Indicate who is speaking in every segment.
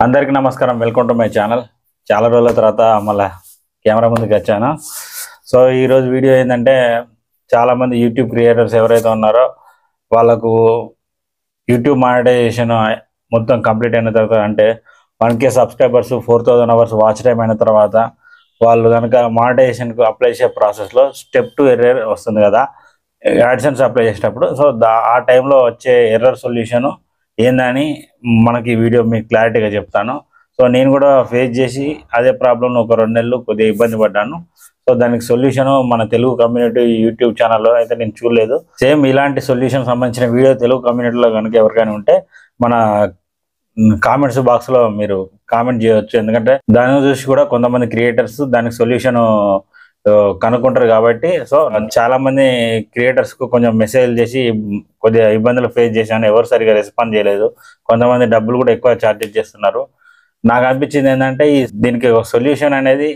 Speaker 1: అందరికీ నమస్కారం. Welcome to my channel. చాలా రోజుల తర్వాత మళ్ళీ కెమెరా ముందుకు వచ్చాను. సో ఈరోజు వీడియో ఏంటంటే, చాలామంది యూట్యూబ్ క్రియేటర్స్ ఎవరైతే ఉన్నారో వాళ్ళకు యూట్యూబ్ మానిటైజేషన్ మొత్తం కంప్లీట్ అయిన తర్వాత, అంటే 1K subscribers 4000 hours watch time అయిన తర్వాత వాళ్ళు కనుక మానిటైజేషన్కు అప్లై చేసే ప్రాసెస్లో స్టెప్ 2 ఎర్రర్ వస్తుంది కదా యాడ్సెన్స్ అప్లై చేసేటప్పుడు. సో ఆ టైంలో వచ్చే ఎర్రర్ సొల్యూషను ఏందని మనకి వీడియో మీకు క్లారిటీగా చెప్తాను. సో నేను కూడా ఫేస్ చేసి అదే ప్రాబ్లం ఒక 2 నెలలు కొద్దిగా ఇబ్బంది పడ్డాను. సో దానికి సొల్యూషన్ మన తెలుగు కమ్యూనిటీ యూట్యూబ్ ఛానల్లో అయితే నేను చూడలేదు. సేమ్ ఇలాంటి సొల్యూషన్ సంబంధించిన వీడియో తెలుగు కమ్యూనిటీలో కనుక ఎవరికైనా ఉంటే మన కామెంట్స్ బాక్స్లో మీరు కామెంట్ చేయవచ్చు. ఎందుకంటే దాన్ని చూసి కూడా కొంతమంది క్రియేటర్స్ దానికి సొల్యూషన్ కనుక్కుంటారు కాబట్టి. సో చాలా మంది క్రియేటర్స్ కు కొంచెం మెసేజ్ చేసి కొద్దిగా ఇబ్బందులు ఫేస్ చేశాను. ఎవరు సరిగా రెస్పాండ్ చేయలేదు. కొంతమంది డబ్బులు కూడా ఎక్కువ ఛార్జెస్ చేస్తున్నారు. నాకు అనిపించింది ఏంటంటే దీనికి ఒక సొల్యూషన్ అనేది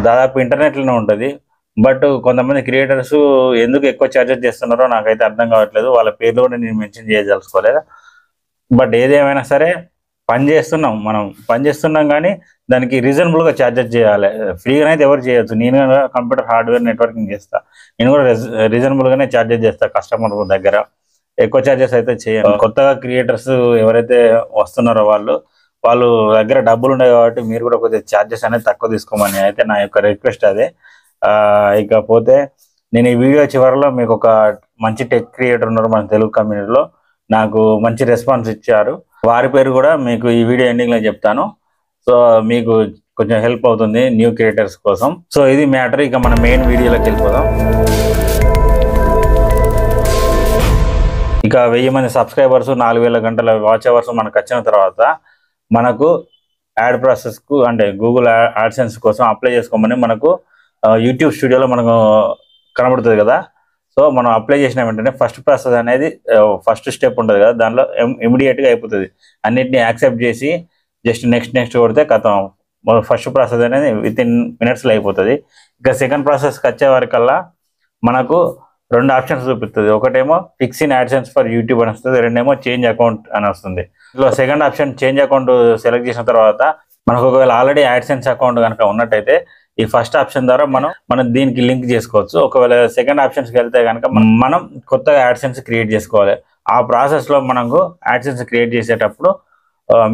Speaker 1: దాదాపు ఇంటర్నెట్లోనే ఉంటుంది. బట్ కొంతమంది క్రియేటర్స్ ఎందుకు ఎక్కువ ఛార్జెస్ చేస్తున్నారో నాకైతే అర్థం కావట్లేదు. వాళ్ళ పేర్లు కూడా నేను మెన్షన్ చేయదలుచుకోలేదు. బట్ ఏదేమైనా సరే మనం పని చేస్తున్నాం కానీ దానికి రీజనబుల్గా ఛార్జెస్ చేయాలి. ఫ్రీగా అయితే ఎవరు చేయొచ్చు. నేను కంప్యూటర్ హార్డ్వేర్ నెట్వర్కింగ్ చేస్తా. నేను కూడా రీజనబుల్గానే ఛార్జెస్ చేస్తా. కస్టమర్ దగ్గర ఎక్కువ ఛార్జెస్ అయితే చేయను. కొత్తగా క్రియేటర్స్ ఎవరైతే వస్తున్నారో వాళ్ళు దగ్గర డబ్బులు ఉన్నాయి కాబట్టి మీరు కూడా కొద్దిగా ఛార్జెస్ అనేది తక్కువ తీసుకోమని అయితే నా యొక్క రిక్వెస్ట్ అదే. ఇకపోతే నేను ఈ వీడియో చివరిలో మీకు ఒక మంచి టెక్ క్రియేటర్ ఉన్నారు మన తెలుగు కమ్యూనిటీలో, నాకు మంచి రెస్పాన్స్ ఇచ్చారు. వారి పేరు కూడా మీకు ఈ వీడియో ఎండింగ్లో చెప్తాను. సో మీకు కొంచెం హెల్ప్ అవుతుంది న్యూ క్రియేటర్స్ కోసం. సో ఇది మ్యాటర్. ఇక మన మెయిన్ వీడియోలోకి వెళ్ళిపోదాం. ఇక 1000 మంది సబ్స్క్రైబర్స్ 4000 గంటల వాచ్ అవర్స్ మనకు వచ్చిన తర్వాత మనకు యాడ్ ప్రాసెస్కు అంటే గూగుల్ యాడ్సెన్స్ కోసం అప్లై చేసుకోమని మనకు యూట్యూబ్ స్టూడియోలో మనకు కనబడుతుంది కదా. సో మనం అప్లై చేసిన వెంటనే ఫస్ట్ ప్రాసెస్ అనేది ఫస్ట్ స్టెప్ ఉంటుంది కదా, దానిలో ఇమీడియట్గా అయిపోతుంది. అన్నిటిని యాక్సెప్ట్ చేసి జస్ట్ నెక్స్ట్ కొడితే కథం ఫస్ట్ ప్రాసెస్ అనేది వితిన్ మినిట్స్లో అయిపోతుంది. ఇక సెకండ్ ప్రాసెస్కి వచ్చే వరకల్లా మనకు 2 ఆప్షన్స్ చూపిస్తుంది. ఒకటేమో fix in AdSense for YouTube అని వస్తుంది, రెండేమో చేంజ్ అకౌంట్ అని వస్తుంది. ఇందులో second option change account select చేసిన తర్వాత మనకు ఒకవేళ ఆల్రెడీ యాడ్సెన్స్ అకౌంట్ కనుక ఉన్నట్టయితే ఈ ఫస్ట్ ఆప్షన్ ద్వారా మనం దీనికి లింక్ చేసుకోవచ్చు. ఒకవేళ సెకండ్ ఆప్షన్స్కి వెళ్తే కనుక మనం కొత్తగా యాడ్సెన్స్ క్రియేట్ చేసుకోవాలి. ఆ ప్రాసెస్లో మనకు యాడ్సెన్స్ క్రియేట్ చేసేటప్పుడు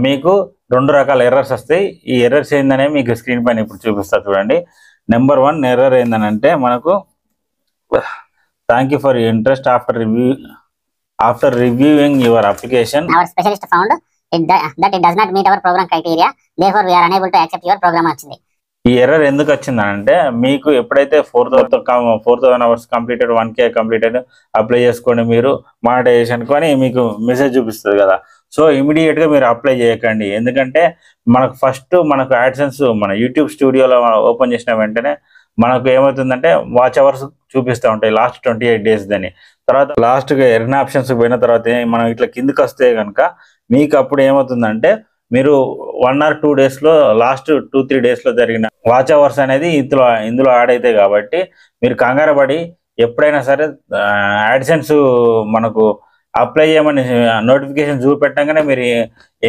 Speaker 1: మీకు 2 రకాల ఎర్రర్స్ వస్తాయి. ఈ ఎర్రర్స్ ఏందనే మీకు స్క్రీన్ పైన ఇప్పుడు చూపిస్తా చూడండి. నెంబర్ 1 ఎర్రర్ ఏందనంటే మనకు thank you for your interest after reviewing your application
Speaker 2: our specialist found that it does not meet our program criteria, therefore we are unable to accept your program వచ్చింది.
Speaker 1: ఈ error ఎందుకు వచ్చిందనంటే మీకు ఎప్పుడైతే 4000 hours completed 1K completed apply చేసుకోండి మీరు monetisation కొని మీకు message చూపిస్తుంది కదా. సో ఇమీడియట్గా మీరు అప్లై చేయకండి. ఎందుకంటే మనకు యాడ్సెన్స్ మన యూట్యూబ్ స్టూడియోలో ఓపెన్ చేసిన వెంటనే మనకు ఏమవుతుందంటే వాచ్ అవర్స్ చూపిస్తూ ఉంటాయి లాస్ట్ 28 డేస్ దాన్ని. తర్వాత లాస్ట్గా ఎర్న్ ఆప్షన్స్ పోయిన తర్వాత మనం ఇట్లా కిందకి వస్తే కనుక మీకు అప్పుడు ఏమవుతుందంటే మీరు 1 or 2 డేస్లో లాస్ట్ 2-3 డేస్లో జరిగిన వాచ్ అవర్స్ అనేది ఇందులో యాడ్ అవుతాయి. కాబట్టి మీరు కంగారు పడి ఎప్పుడైనా సరే యాడ్సెన్స్ మనకు అప్లై చేయమని నోటిఫికేషన్ చూపెట్టగానే మీరు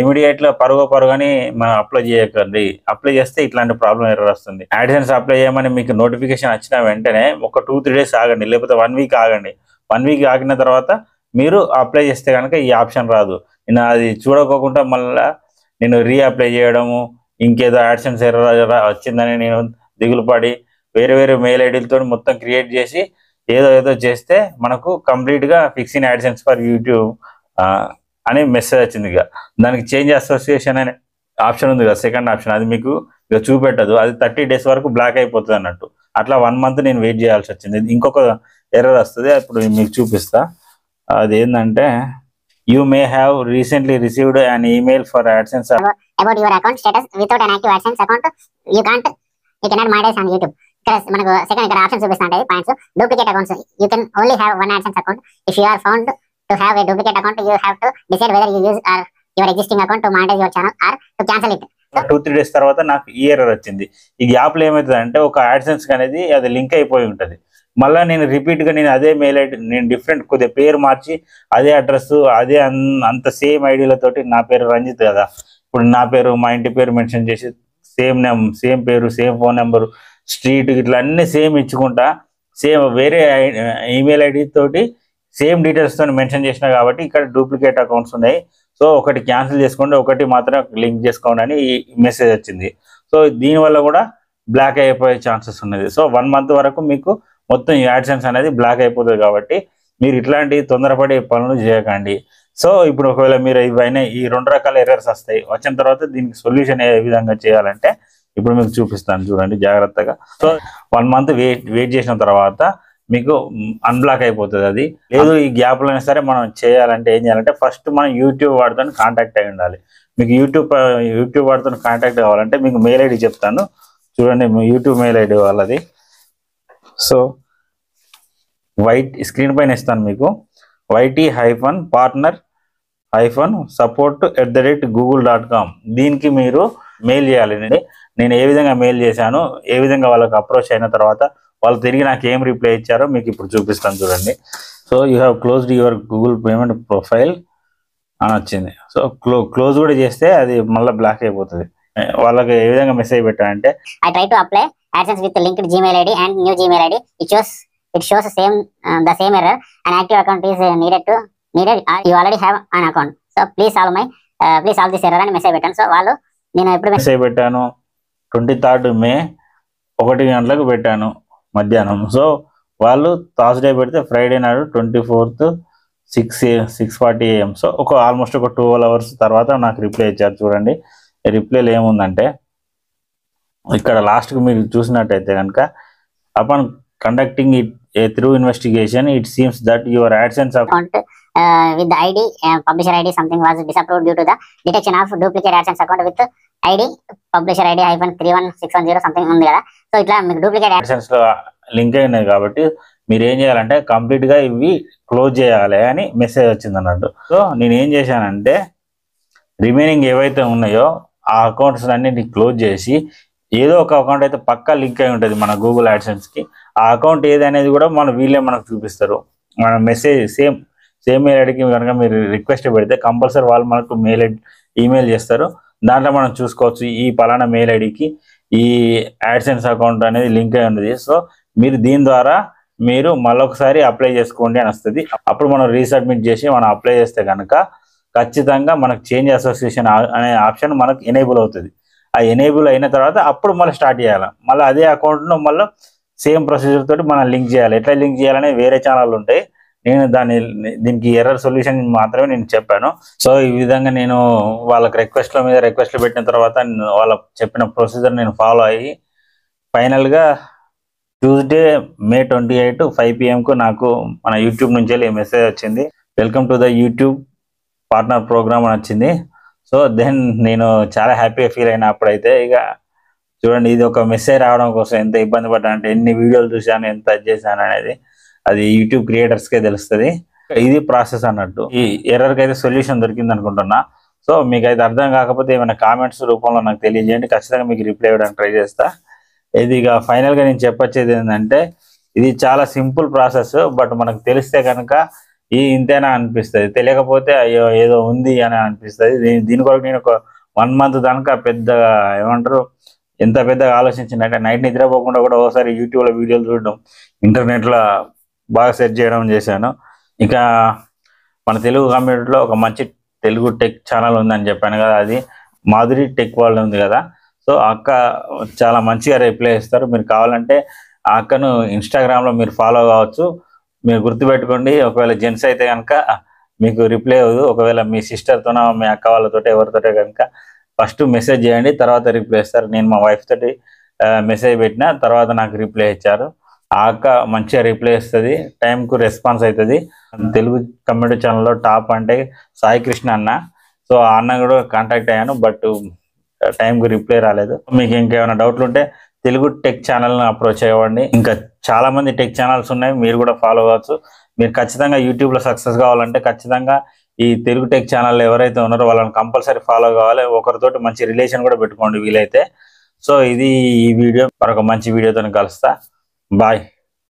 Speaker 1: ఇమీడియట్గా పరుగని మనం అప్లై చేయకండి. అప్లై చేస్తే ఇట్లాంటి ప్రాబ్లం ఎర్రర్ వస్తుంది. యాడ్సెన్స్ అప్లై చేయమని మీకు నోటిఫికేషన్ వచ్చిన వెంటనే ఒక 2-3 డేస్ ఆగండి, లేకపోతే 1 వీక్ ఆగండి. 1 వీక్ ఆగిన తర్వాత మీరు అప్లై చేస్తే కనుక ఈ ఆప్షన్ రాదు. నేను అది చూడకోకుండా మళ్ళీ నేను రీఅప్లై చేయడము, ఇంకేదో యాడ్సెన్స్ ఎర్రర్ వచ్చిందని నేను దిగులు పడి వేరే మెయిల్ ఐడీలతో మొత్తం క్రియేట్ చేసి ఏదో చేస్తే మనకు కంప్లీట్గా fix in AdSense for YouTube అని మెసేజ్ వచ్చింది. ఇక దానికి చేంజ్ అసోసియేషన్ అనే ఆప్షన్ ఉంది కదా, సెకండ్ ఆప్షన్, అది మీకు ఇక చూపెట్టదు. అది 30 డేస్ వరకు బ్లాక్ అయిపోతుంది అన్నట్టు. అట్లా 1 month నేను వెయిట్ చేయాల్సి వచ్చింది. ఇంకొక ఎర్రర్ వస్తుంది, అప్పుడు మీకు చూపిస్తా. అది ఏంటంటే you may have recently received an email for AdSense
Speaker 2: about your account status without an active AdSense account you cannot monetize on YouTube. ఇక్కడ మనకు సెకండ్ ఇక్కడ ఆప్షన్ చూపిస్తుంటాయి points. Duplicate accounts, you can only have one AdSense account. If you are found to have a duplicate account, you have to decide whether you use your existing account to monetize your channel or to cancel it.
Speaker 1: 2-3 days తర్వాత నాకు ఈ error వచ్చింది. ఈ గ్యాప్లో ఏమవుతుంది అంటే ఒక AdSense అనేది అది లింక్ అయిపోయి ఉంటుంది. మళ్ళీ నేను రిపీట్గా అదే మెయిల్ ఐడి నేను డిఫరెంట్ కొద్దిగా పేరు మార్చి అదే అడ్రస్ అదే అంత సేమ్ ఐడీలతోటి, నా పేరు రంజిత్ కదా, ఇప్పుడు నా పేరు మా ఇంటి పేరు మెన్షన్ చేసి సేమ్ పేరు సేమ్ ఫోన్ నెంబరు స్ట్రీట్ ఇట్లా అన్ని సేమ్ ఇచ్చుకుంటా సేమ్ వేరే ఈమెయిల్ ఐడి తోటి సేమ్ డీటెయిల్స్ తో మెన్షన్ చేసిన కాబట్టి ఇక్కడ డూప్లికేట్ అకౌంట్స్ ఉన్నాయి. సో ఒకటి క్యాన్సిల్ చేసుకోండి, ఒకటి మాత్రం లింక్ చేసుకోండి అని ఈ మెసేజ్ వచ్చింది. సో దీనివల్ల కూడా బ్లాక్ అయిపోయే ఛాన్సెస్ ఉన్నది. సో 1 month వరకు మీకు మొత్తం యాడ్సెన్స్ అనేది బ్లాక్ అయిపోతుంది. కాబట్టి మీరు ఇట్లాంటి తొందరపడి పనులు చేయకండి. సో ఇప్పుడు ఒకవేళ మీరు ఇవైనా ఈ 2 రకాల ఎర్రర్స్ వస్తాయి. వచ్చిన తర్వాత దీనికి సొల్యూషన్ ఏ విధంగా చేయాలంటే ఇప్పుడు మీకు చూపిస్తాను చూడండి జాగ్రత్తగా. సో 1 month వెయిట్ చేసిన తర్వాత మీకు అన్బ్లాక్ అయిపోతుంది. అది లేదు ఈ గ్యాప్లో అయినా సరే మనం చేయాలంటే ఏం చేయాలంటే ఫస్ట్ మనం యూట్యూబ్ వాడుతో కాంటాక్ట్ అయి ఉండాలి. మీకు యూట్యూబ్ వాడుతో కాంటాక్ట్ కావాలంటే మీకు మెయిల్ ఐడి చెప్తాను చూడండి. యూట్యూబ్ మెయిల్ ఐడి వాళ్ళది. సో స్క్రీన్ పైన ఇస్తాను మీకు yt-partner-support@google.com. దీనికి మీరు మెయిల్ చేయాలి. నేను ఏ విధంగా మెయిల్ చేశాను, ఏ విధంగా వాళ్ళకి అప్రోచ్ అయిన తర్వాత వాళ్ళు తిరిగి నాకు ఏం రిప్లై ఇచ్చారో మీకు ఇప్పుడు చూపిస్తాను చూడండి. So you have closed your Google payment profile అని వచ్చింది. సో క్లోజ్ కూడా చేస్తే అది మళ్ళీ బ్లాక్ అయిపోతుంది. వాళ్ళకి ఏ విధంగా message పెట్టానంటే
Speaker 2: I try to apply AdSense with linked Gmail ID and new Gmail ID. It shows the same error. An active account is needed. You already have an account. So please solve this error అని message పెట్టాను. So వాళ్ళు నేను ఎప్పుడు
Speaker 1: message పెట్టాను 23rd May 1 గంటలకు పెట్టాను మధ్యాహ్నం. So వాళ్ళు థర్స్డే పెడితే ఫ్రైడే నాడు 24th 6:40 AM. సో ఆల్మోస్ట్ ఒక 12 hours తర్వాత నాకు రిప్లై ఇచ్చారు చూడండి. రిప్లైలో ఏముందంటే ఇక్కడ లాస్ట్కి మీరు చూసినట్టయితే కనుక upon conducting it through investigation it seems that your AdSense
Speaker 2: account with the ID publisher ID something was disapproved due to the detection of duplicate AdSense account with ID publisher ID -31610 something ఉంది కదా. So ఇట్లా మీకు duplicate
Speaker 1: AdSense లో link అయినది కాబట్టి మీరు ఏం చేయాలంటే కంప్లీట్ గా ఇవి క్లోజ్ చేయాలి అని మెసేజ్ వచ్చింది అన్నట్టు. సో నేను ఏం చేశానంటే రిమైనింగ్ ఏవైతే ఉన్నాయో ఆ అకౌంట్స్ అన్నిటిని క్లోజ్ చేసి ఏదో ఒక అకౌంట్ అయితే పక్కా లింక్ అయి ఉంటుంది మన గూగుల్ AdSense కి. ఆ అకౌంట్ ఏది అనేది కూడా వీళ్ళే మనకు చూపిస్తారు. మన మెసేజ్ సేమ్ మెయిల్ ఐడికి కనుక మీరు రిక్వెస్ట్ పెడితే కంపల్సరీ వాళ్ళు మనకు ఈమెయిల్ చేస్తారు. దాంట్లో మనం చూసుకోవచ్చు ఈ పలానా మెయిల్ ఐడికి ఈ AdSense అకౌంట్ అనేది లింక్ అయి ఉంది. సో మీరు దీని ద్వారా మీరు మళ్ళొకసారి అప్లై చేసుకోండి అని వస్తుంది. అప్పుడు మనం రీసబ్మిట్ చేసి మనం అప్లై చేస్తే కనుక ఖచ్చితంగా మనకు చేంజ్ అసోసియేషన్ అనే ఆప్షన్ మనకు ఎనేబుల్ అవుతుంది. ఆ ఎనేబుల్ అయిన తర్వాత అప్పుడు మళ్ళీ స్టార్ట్ చేయాలి. మళ్ళీ అదే అకౌంట్ను మళ్ళీ సేమ్ ప్రొసీజర్ తోటి మనం లింక్ చేయాలి. ఎట్లా లింక్ చేయాలనే వేరే ఛానల్ ఉంటాయి. నేను దీనికి ఎర్రర్ సొల్యూషన్ మాత్రమే నేను చెప్పాను. సో ఈ విధంగా నేను వాళ్ళకి రిక్వెస్ట్ల మీద రిక్వెస్ట్లు పెట్టిన తర్వాత వాళ్ళ చెప్పిన ప్రొసీజర్ నేను ఫాలో అయ్యి ఫైనల్గా ట్యూస్డే May 28 5 PM నాకు మన యూట్యూబ్ నుంచి వెళ్ళి మెసేజ్ వచ్చింది. Welcome to the YouTube partner program అని వచ్చింది. సో దెన్ నేను చాలా హ్యాపీగా ఫీల్ అయినా. అప్పుడైతే ఇక చూడండి ఇది ఒక మెసేజ్ రావడం కోసం ఎంత ఇబ్బంది పడ్డాను అంటే ఎన్ని వీడియోలు చూశాను ఎంత చేశాను అనేది అది యూట్యూబ్ క్రియేటర్స్కే తెలుస్తుంది. ఇది ప్రాసెస్ అన్నట్టు. ఈ ఎర్రర్కి అయితే సొల్యూషన్ దొరికింది అనుకుంటున్నా. సో మీకు అయితే అర్థం కాకపోతే ఏమైనా కామెంట్స్ రూపంలో నాకు తెలియజేయండి. ఖచ్చితంగా మీకు రిప్లై ఇవ్వడానికి ట్రై చేస్తా. ఇది ఇక ఫైనల్గా నేను చెప్పొచ్చేది ఏంటంటే ఇది చాలా సింపుల్ ప్రాసెస్. బట్ మనకు తెలిస్తే కనుక ఇంతేనా అనిపిస్తుంది, తెలియకపోతే అయ్యో ఏదో ఉంది అని అనిపిస్తుంది. దీని కొరకు నేను ఒక 1 month దాకా పెద్దగా ఏమంటారు ఎంత పెద్దగా ఆలోచించిందంటే నైట్ నిద్రపోకుండా కూడా ఒకసారి యూట్యూబ్లో వీడియోలు చూడడం, ఇంటర్నెట్లో బాగా సెర్చ్ చేయడం చేశాను. ఇక మన తెలుగు కమ్యూనిటీలో ఒక మంచి తెలుగు టెక్ ఛానల్ ఉందని చెప్పాను కదా, అది మాధురి టెక్ వరల్డ్ ఉంది కదా. సో అక్క చాలా మంచిగా రిప్లై ఇస్తారు. మీరు కావాలంటే ఆ అక్కను ఇన్స్టాగ్రామ్లో మీరు ఫాలో కావచ్చు. మీరు గుర్తుపెట్టుకోండి, ఒకవేళ జెంట్స్ అయితే కనుక మీకు రిప్లై అవ్వదు. ఒకవేళ మీ సిస్టర్తోనో మీ అక్క వాళ్ళతో ఎవరితోటే కనుక ఫస్ట్ మెసేజ్ చేయండి, తర్వాత రిప్లై ఇస్తారు. నేను మా వైఫ్ తోటి మెసేజ్ పెట్టిన తర్వాత నాకు రిప్లై ఇచ్చారు. ఆ అక్క మంచిగా రిప్లై ఇస్తుంది, టైంకు రెస్పాన్స్ అవుతుంది. తెలుగు కమ్యూనిటీ ఛానల్లో టాప్ అంటే సాయి కృష్ణ అన్న. సో ఆ అన్న కూడా కాంటాక్ట్ అయ్యాను, బట్ టైంకు రిప్లై రాలేదు. మీకు ఇంకేమైనా డౌట్లు ఉంటే తెలుగు టెక్ ఛానల్ని అప్రోచ్ అవ్వండి. ఇంకా చాలా మంది టెక్ ఛానల్స్ ఉన్నాయి, మీరు కూడా ఫాలో అవ్వచ్చు. మీరు ఖచ్చితంగా యూట్యూబ్లో సక్సెస్ కావాలంటే ఖచ్చితంగా ఈ తెలుగు టెక్ ఛానల్ ఎవరైతే ఉన్నారో వాళ్ళని కంపల్సరీ ఫాలో కావాలి. ఒకరితోటి మంచి రిలేషన్ కూడా పెట్టుకోండి వీలైతే. సో ఇది ఈ వీడియో, మరొక మంచి వీడియోతో కలుస్తా. బాయ్.